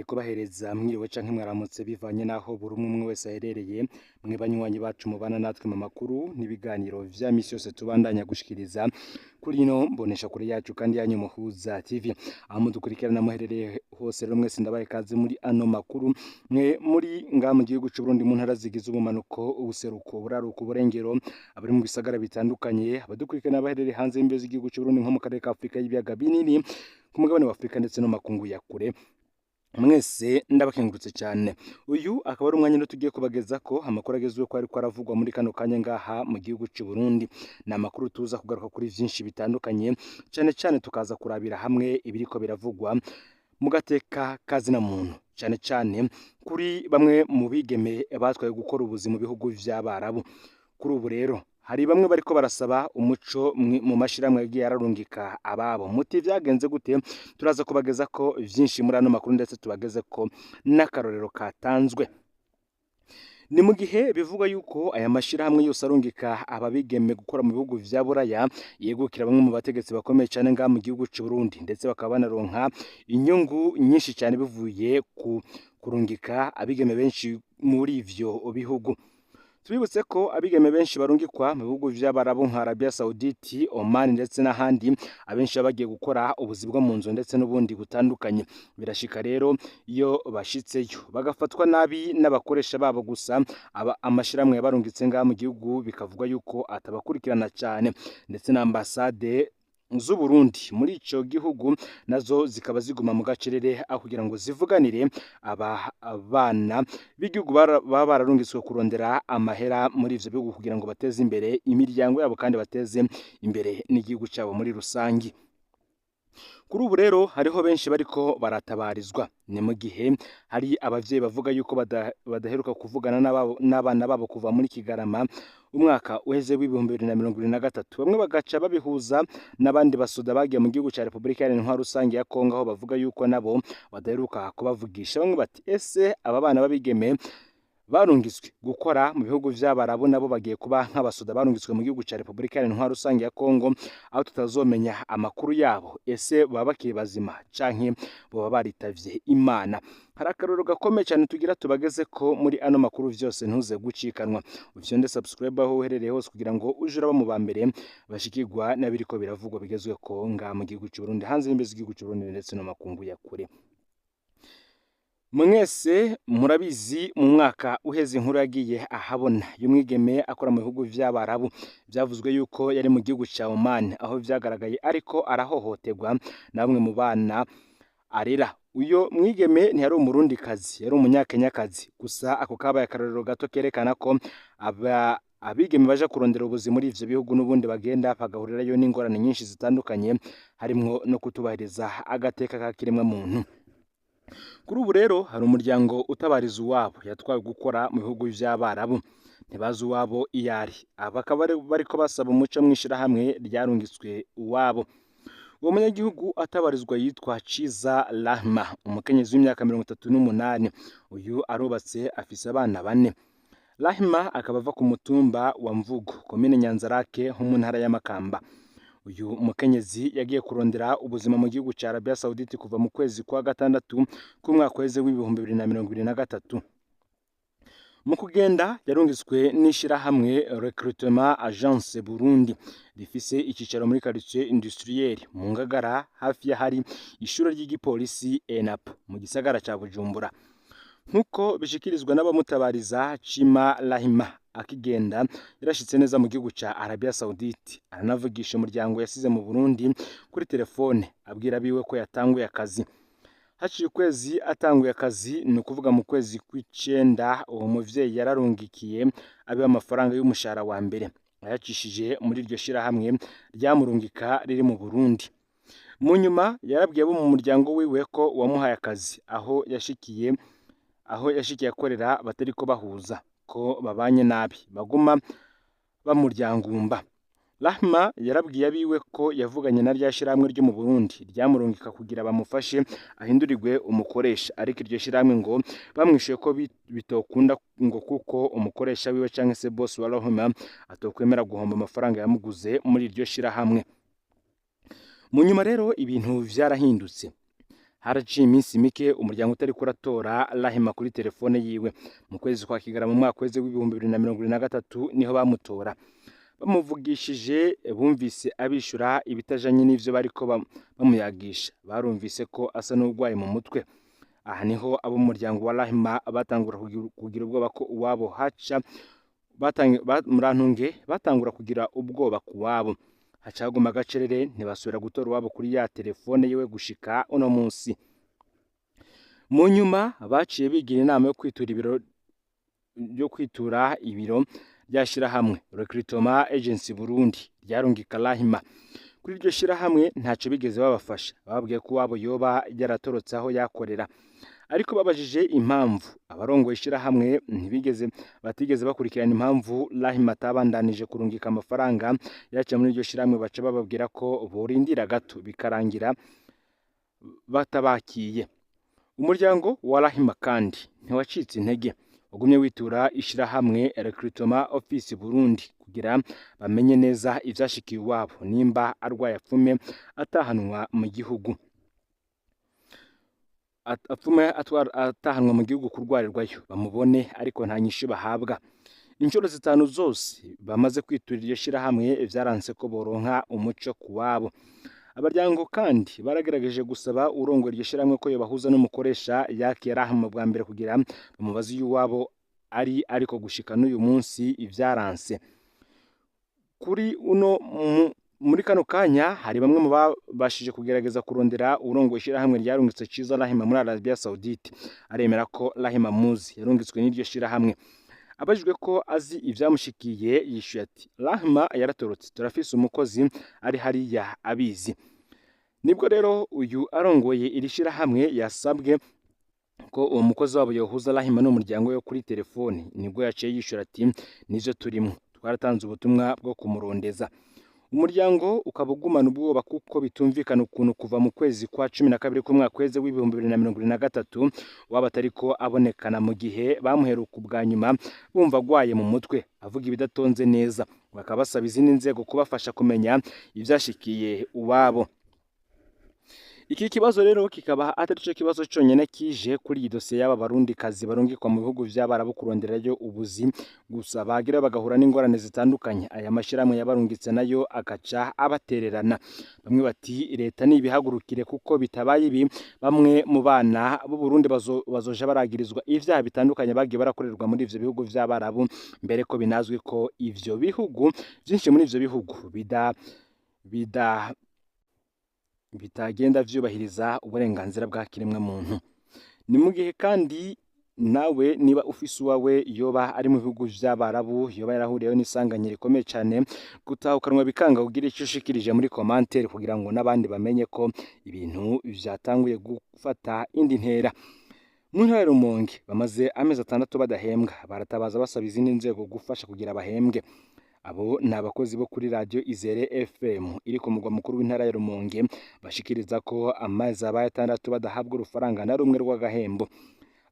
Ndongeye kubahereza mwiriwe canke mwaramutse bivanye naho buri umwe wese aherereye mwe banywanyi bacu mubana natwe mu makuru n'ibiganiro vya misi yose tubandanya gushikiriza kuri ino mbonesha kure yacu kandi yanyu Muhuza TV aho mudukurikirana muherereye hose rero mwese ndabaye kaze muri ano makuru mwe muri nga mu gihugu c'u Burundi mu ntara zigize ubumanuko ubuseruko buraruko uburengero abari mu bisagara bitandukanye abadukurikirana baherereye hanze y'imbibe z'igihugu c'u Burundi nko mu karere ka Afrika y'ibiyaga binini ku mugabane wa Afrika ndetse no makungu ya kure mwese ndabakengurutse cyane uyu akaba ari umwanya tugiye kubageza ko amakuru agezwe ko ariko aravugwa muri kano kanya ngaha mu gihugu cy'u Burundi na makuru tuza kugaruka kuri vyinshi bitandukanye cyane cyane tukaza kurabira hamwe ibiriko biravugwa mu gateka kazina muntu cyane cyane kuri bamwe mu bigeme batwaye gukora ubuzi mu bihugu vy'abarabu kuri ubu rero hari bamwe bariko barasaba umuco mu mashiramwe yagiye ararungika ababo muti vyagenze gute turaza kubageza ko vyinshi muri ano makuru ndetse tubageze ko n'akarorero katanzwe ni mu gihe bivuga yuko aya mashirahamwe yose arungika ababigeme gukora mu bihugu vya Buraya yegukira bamwe mu bategetsi bakomeye cyane nga mu gihugu cy'u Burundi ndetse bakaba banaronka inyungu nyinshi cyane bivuye ku kurungika abigeme benshi muri ivyo bihugu Tubibutse ko abigeme benshi barungikwa mu bihugu vy'abarabu nka Arabia Saudite, Oman ndetse n'ahandi abenshi bagiye gukora ubuzi bwo mu nzu ndetse n'ubundi butandukanye birashika rero iyo bashitseyo bagafatwa nabi n'abakoresha babo gusa amashiramwe yabarungitse nga mu gihugu bikavuga yuko atabakurikirana cyane ndetse na ambassade z'u Burundi muri ico gihugu nazo zikaba ziguma mu gacerere aho kugira ngo zivuganire abana b'igihugu baba bararungitswe kurondera amahera muri ivyo bihugu kugira ngo bateze imbere imiryango yabo kandi bateze imbere n'igihugu cyabo muri rusangi kuri ubu rero hariho benshi bariko baratabarizwa ni mu gihe hari abavyeyi bavuga yuko badaheruka kuvugana n'abana babo kuva muri Kigarama umwaka uheze w'ibihumbi 2023 bamwe bagaca babihuza n'abandi basoda bagiye mu gihugu ca Republika Iharanira Rusange ya Kongo aho bavuga yuko nabo badaheruka kubavugisha bamwe bati ese aba bana babigeme barungitswe gukora mu bihugu vy'abarabu nabo bagiye kuba nk'abasoda barungitswe mu gihugu ca Republika Iharanira Rusange ya Kongo aho tutazomenya amakuru yabo ese baba bakiri bazima canke boba baritavye Imana hari akarorero gakomeye cyane tugira tubageze ko muri ano makuru vyose ntuze gucikanwa ufyonde subscribe aho uherereye hose kugira ngo ujura ba mu bambere bashikirwa nabiriko biravugwa bigezwe ko nga mu gihugu cy'u Burundi hanze y'imbibe z'igihugu cy'u Burundi ndetse no makungu ya kure Mwese murabizi mu mwaka uheze inkuru yagiye ahabona y'umwigeme akora mu bihugu vy'abarabu byavuzwe yuko yari mu gihugu ca Oman aho vyagaragaye ariko arahohoterwa na bamwe mu bana arera uyo mwigeme ntiyari umurundi kazi yari umunyakenyakazi gusa ako kabaye akarorero gato kerekana ko abigeme baje kurondera ubuzi muri ivyo bihugu n'ubundi bagenda bagahurirayo n'ingorane nyinshi zitandukanye harimwo no kutubahiriza agateka kakiremwa muntu kuri ubu rero hari umuryango utabariza uwabo yatwaye gukora mu bihugu vy'abarabu ntibazi uwabo iyari abakaba bariko basaba umuco mwishirahamwe ryarungitswe uwabo uwo munyagihugu atabarizwa yitwa Ciza Rahma umukenyezi w'imyaka 38 uyu arubatse afise abana 4 Rahma akaba ava ku mutumba wa Mvugo komine Nyanzarake ho mu ntara y'Amakamba uyu mukenyezi yagiye kurondera ubuzima mu gihugu ca Arabia Saudite kuva mu kwezi kwa gatandatu k'umwaka weze w'ibihumbi 2023 mu kugenda yarungitswe n'ishirahamwe Recruitment Agence Burundi rifise ikicaro muri quartier industriel mu Ngagara hafi ya hari ishuri ry'igipolisi ENAP mu gisagara ca Bujumbura nkuko bishikirizwa n'abamutabariza Cima Rahima akigenda yarashitse neza mu gihugu ca Arabia Saudite aranavugisha umuryango yasize mu Burundi kuri telefone abwira biwe ko yatanguye akazi haciye ukwezi atanguye akazi ni ukuvuga mu kwezi kw'icenda uwo muvyeyi yararungikiye abe amafaranga y'umushahara wa mbere ayacishije muri iryo shirahamwe ryamurungika riri mu Burundi mu nyuma yarabwiye abo mu muryango wiwe ko wamuhaye akazi aho yashikiye akorera batari ko bahuza ko babanye nabi baguma bamuryangumba Rahma yarabwiye abiwe ko yavuganye na ryashiramwe ryo mu Burundi ryamurungika kugira bamufashe ahindurirwe umukoresha ariko iryo shiramwe ngo bamwishuye ko bitokunda ngo kuko umukoresha wiwe canke se boss wa Rahma atokwemera guhomba amafaranga yamuguze muri iryo shirahamwe mu nyuma rero ibintu vyarahindutse haraciye iminsi mike umuryango utari kuratora Rahima kuri telefone yiwe. Mu kwezi kwa Kigarama mu mwaka w'ibihumbi 2023 niho bamutora. Bamuvugishije bumvise abishura ibitajanye n'ivyo bariko bamuyagisha. Barumvise ko asa n'urwaye mu mutwe. Aha niho abo mu muryango wa Rahima batangura kugira ubwoba ko uwabo haca murantunge batangura kugira ubwoba ku wabo. Haca haguma gacerere ntibasubira gutora uwabo kuri ya telefone yiwe gushika uno munsi. Mu nyuma baciye bigira inama yo kwitura ibiro ryashirahamwe Recruitment Agency Burundi ryarungika Rahima. Kuri iryo shirahamwe ntaco bigeze babafasha, bababwiye ko wabo yoba yaratorotse aho yakorera. Ariko babajije impamvu abarongoye ishirahamwe batigeze bakurikirana impamvu Rahima atabandanije kurungika amafaranga yaca muri iryo shirahamwe. Baca bababwira ko borindira gato bikarangira batabakiye. Umuryango wa Rahima kandi ntiwacitse intege, ugumye witura ishirahamwe Recruitment Office Burundi kugira bamenye neza ivyashikiye wabo nimba arwaye apfume atahanwa mu gihugu. Atahanwa mu gihugu kurwarirwayo bamubone, ariko nta nyishu bahabwa. Inshuro zitanu zose bamaze kwiturira iryo shirahamwe vyaranse ko boronka umuco ku wabo. Abaryango kandi baragerageje gusaba urongoye iryo shirahamwe ko yobahuza n'umukoresha yake Rahima bwa mbere kugira bamubaze y'uwabo ariko gushika n'uyu munsi ivyaranse. Kuri muri kano kanya hari bamwe mu babashije kugerageza kurondera urongoye ishirahamwe ryarungitse Ciza Rahima muri Arabia Saudite. Aremera ko Rahima muzi yarungitswe n'iryo shirahamwe. Abajijwe ko azi ivyamushikiye yishuye ati Rahima yaratorotse, turafise umukozi ari hariya abizi. Nibwo rero uyu arongoye iri shirahamwe yasabwe ko uwo mukozi wabo yohuza Rahima n'umuryango yo kuri telefone. Nibwo yaciye yishura ati nivyo turimo, twaratanze ubutumwa bwo kumurondeza. Umuryango ukaba ugumana ubwoba kuko bitumvikana ukuntu kuva mu kwezi kwa 12 k'umwaka w'ibihumbi 2023 waba atariko abonekana, mu gihe bamuheruka ubwa nyuma bumva agwaye mu mutwe avuga ibidatonze neza. Bakabasaba izindi nzego kubafasha kumenya ivyashikiye uwabo. Iki kibazo rero kikaba atari cyo kibazo cyonyine kije kuri iyi dosiye y'aba barundi kazi barungikwa mu bihugu by'abarabu kuronderayo ubuzi gusa, bagira bagahura n'ingorane zitandukanye. Aya mashiramwe yabarungitse nayo agaca abatererana. Bamwe bati leta nibihagurukire kuko bitabaye ibi bamwe mu bana b'u Burundi bazoja baragirizwa ivyaha bitandukanye bagiye barakorerwa muri ivyo bihugu by'abarabu, mbere ko binazwi ko ivyo bihugu byinshi muri ivyo bihugu bitagenda vyubahiriza uburenganzira bwa kiremwa muntu. Ni mu gihe kandi nawe niba ufise uwawe yoba ari mu bihugu by'abarabu, yoba yarahuriyeho n'isanganyiro rikomeye cyane, gutahukanwa bikanga kugira icyo ushikirije muri commentaire kugira ngo n'abandi bamenye ko ibintu vyatanguye gufata indi ntera. Mu ntara ya Rumonge bamaze amezi 6 badahembwa, baratabaza basaba izindi nzego gufasha kugira bahembwe. Abo ni abakozi bo kuri radio Izere FM iri ku mugwa mukuru w'intara ya Rumonge, bashikiriza ko amezi abaye 6 badahabwa urufaranga na rumwe rw'agahembo.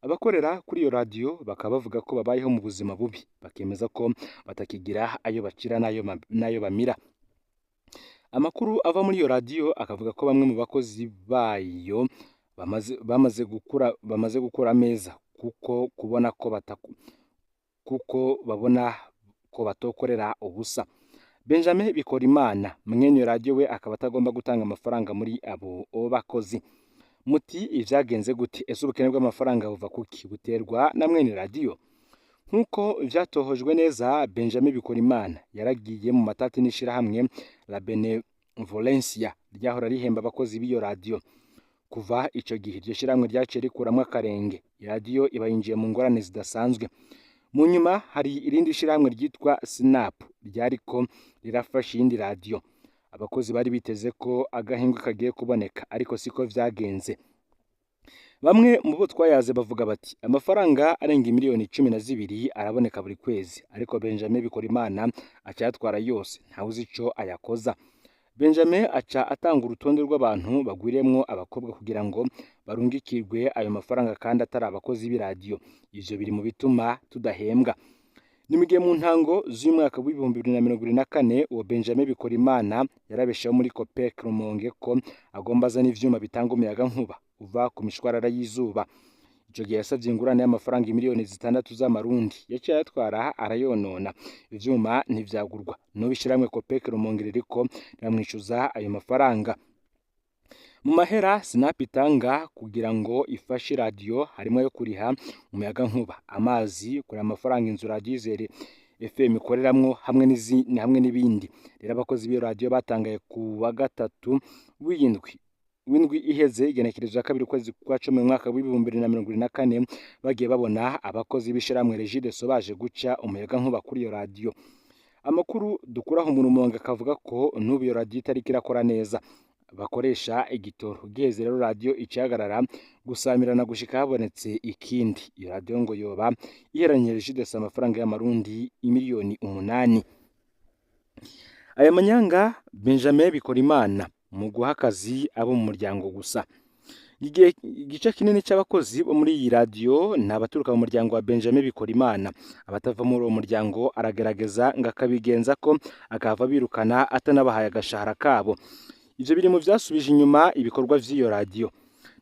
Abakorera kuri iyo radio bakaba bavuga ko babayeho mu buzima bubi, bakemeza ko batakigira ayo bacira nayo bamira. Amakuru ava muri iyo radio akavuga ko bamwe mu bakozi bayo bamaze gukora ameza kuko babona ko batokorera ubusa. Benjamin Bikorimana mwene radio we akaba atagomba gutanga amafaranga muri abo bakozi. Muti ivyagenze gute? Ese ubukene bw'amafaranga buva kuki? Buterwa na mwene radio? Nkuko vyatohojwe neza, Benjamin Bikorimana yaragiye mu matati n'ishirahamwe La Benevolencia ryahora rihemba abakozi b'iyo radio. Kuva ico gihe iryo shirahamwe ryaciye rikuramwe akarenge, radio ibayinjiye mu ngorane zidasanzwe. Mu nyuma hari irindi shirahamwe ryitwa Snap ryariko rirafasha iyindi radio. Abakozi bari biteze ko agahengwe kagiye kuboneka, ariko siko vyagenze. Bamwe mu bo twayaze bavuga bati amafaranga arenga miliyoni 12 araboneka buri kwezi, ariko Benjamin Bikorimana acyatwara yose, ntawuzi ico ayakoza. Benjamin aca atanga urutonde rw'abantu bagwiremwo abakobwa kugira ngo barungikirwe ayo mafaranga kandi atari abakozi b'iradio. Ivyo biri mu bituma tudahembwa. Nimigiye mu ntango z'umwaka w'ibihumbi 2024 uwo Benjamin Bikorimana yarabeshaho muri Copec Rumonge ko agomba azana ivyuma bitanga umuyaga nkuba. uva ku mishwarara y'izuba. Ico gihe yasavye ingurane y'amafaranga miliyoni 6 z'amarundi, yaciye ayatwara arayonona, ivyuma ntivyagurwa. N'ubishiramwe Copec Rumonge ririko riramwishuza ayo mafaranga. Mu mahera SNAP itanga kugira ngo ifashe radio harimo yo kuriha umuyaga nkuba, amazi, kuri amafaranga inzu Radio Izere FM ikoreramwo hamwe n'ibindi. Rero abakozi b'iyo radio batangaye ku wa gatatu w'indwi iheze igenekerezo ya 2 kwezi kwa 10 mu mwaka wa 2024 bagiye babona abakozi b'ishiramwe Regideso baje guca umuyaga nkuba kuri iyo radio. Amakuru dukuraho mu Rumonge akavuga ko n'ubu iyo radio itariko irakora neza, bakoresha igitoro. Ugeze rero radio icagarara gusamirana gushika habonetse ikindi. Iyo radio ngo yoba iheranye Regideso amafaranga y'amarundi imiliyoni 8. Aya manyanga Benjamin Bikorimana mu guha akazi abo mu muryango gusa. Igice kinini cy'abakozi bo muri iyi radio n'abaturuka mu muryango wa Benjamin Bikorimana. Abatava muri uwo muryango aragerageza ngakabigenza ko akava birukana atanabahaye agashahara kabo. Ivyo biri mu vyasubije inyuma ibikorwa vy'iyo radio.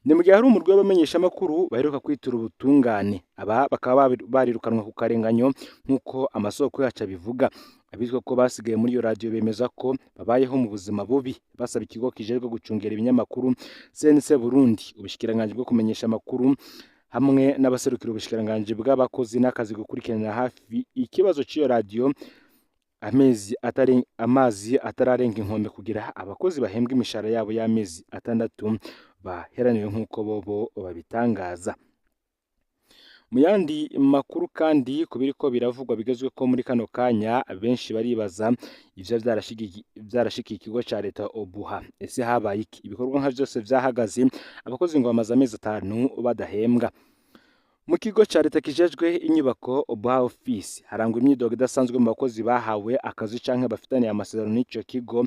Ni mu gihe hari umurwi w'abamenyesha makuru baheruka kwitura ubutungane. Aba bakaba barirukanwa ku karenganyo nkuko amasoko yacu bivuga. Abizwa ko basigaye muri iyo radio bemeza ko babayeho mu buzima bubi, basaba ikigo kijejwe gucungera ibinyamakuru CNC Burundi, ubushikiranganje bwo kumenyesha makuru hamwe n'abaserukira ubushikiranganje bw'abakozi n'akazi gukurikirana hafi ikibazo cy'iyo radio amazi atararenga inkombe kugira abakozi bahembwa imishahara yabo y'amezi 6 baheraniwe nkuko bobo babitangaza. Mu yandi makuru kandi kubiriko biravugwa bigezwe ko muri kano kanya benshi baribaza ivyo vyarashikiye ikigo ca leta Obuha. Ese habaye iki? Ibikorwa nka byose vyahagaze, abakozi ngo bamaze amezi 5 badahembwa. Mu kigo ca leta kijejwe inyubako Obuha office harangwa imyidogo idasanzwe mu bakozi bahawe akazi canke bafitaniye amasezerano n'ico kigo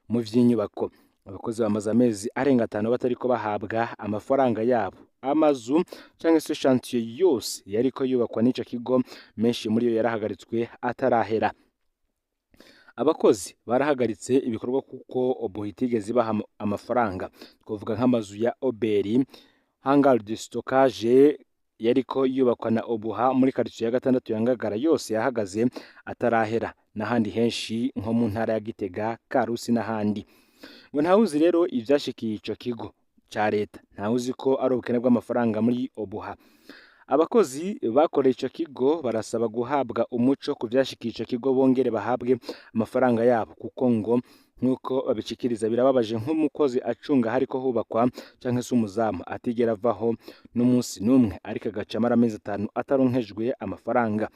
mu vy'inyubako. Abakozi bamaze amezi arenga 5 batariko bahabwa amafaranga yabo. Amazu canke se chantier yose yariko yubakwa n'ico kigo menshi muri yo yarahagaritswe atarahera. Abakozi barahagaritse ibikorwa kuko Obuha itigeze baha amafaranga. Twovuga nk'amazu ya Oberi, hangar de stockage yariko yubakwa na Obuha muri quartier ya 6 ya Ngagara yose yahagaze atarahera, n'ahandi henshi nko mu ntara ya Gitega, Karusi n'ahandi. Ngo ntawuzi rero ivyashikiye ico kigo ca leta, ntawuzi ko ari ubukene bw'amafaranga muri Obuha. Abakozi bakoreye ico kigo barasaba guhabwa umuco ku vyashikiye ico kigo bongere bahabwe amafaranga yabo, kuko ngo nkuko babicikiriza birababaje nk'umukozi acunga hariko hubakwa canke se umuzamu atigera avaho n'umunsi numwe ariko agacamara amezi 5 ataronkejwe amafaranga.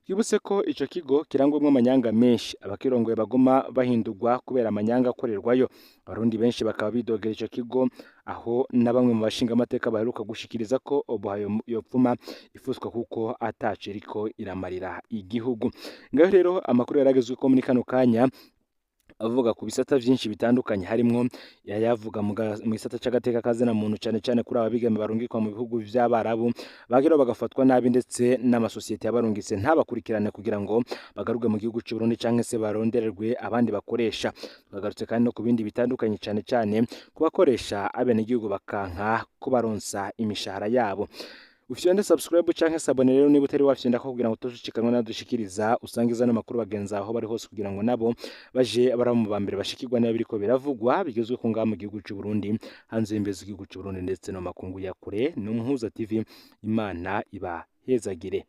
Twibutse ko ico kigo kirangwemo amanyanga menshi, abakirongoye bagoma bahindurwa kubera amanyanga akorerwayo. Abarundi benshi bakaba bidogera ico kigo, aho na bamwe mu bashinga amateka baheruka gushikiriza ko Obuha yopfuma ifuswa kuko atace ariko iramarira igihugu. Ngaho rero amakuru yaragezwe ko muri kano kanya avuga ku bisata vyinshi bitandukanye, harimwo yayavuga mu gisata c'agateka kazina muntu cyane kuri ababigeme barungikwa mu bihugu vy'Abarabu bagira bagafatwa nabi, ndetse n'amasosiyete yabarungitse ntabakurikirane kugira ngo bagaruke mu gihugu cy'u Burundi canke se barondererwe abandi bakoresha. Bagarutse kandi no ku bindi bitandukanye cyane kubakoresha abene igihugu bakanka kubaronsa imishahara yabo. Ufyonde subscribe canke sabone rero niba utari wafyenda ko kugira ngo tuzicikanwe nadushikiriza usangiza no makuru bagenza aho bari hose kugira ngo nabo baje abaramu bambere bashikirwa nayo biriko biravugwa bigezwe ku ngamba mu gihugu cy'u Burundi, hanze y'imbezi igihugu cy'u Burundi ndetse no makungu ya kure. No Muhuza TV, Imana iba hezagire.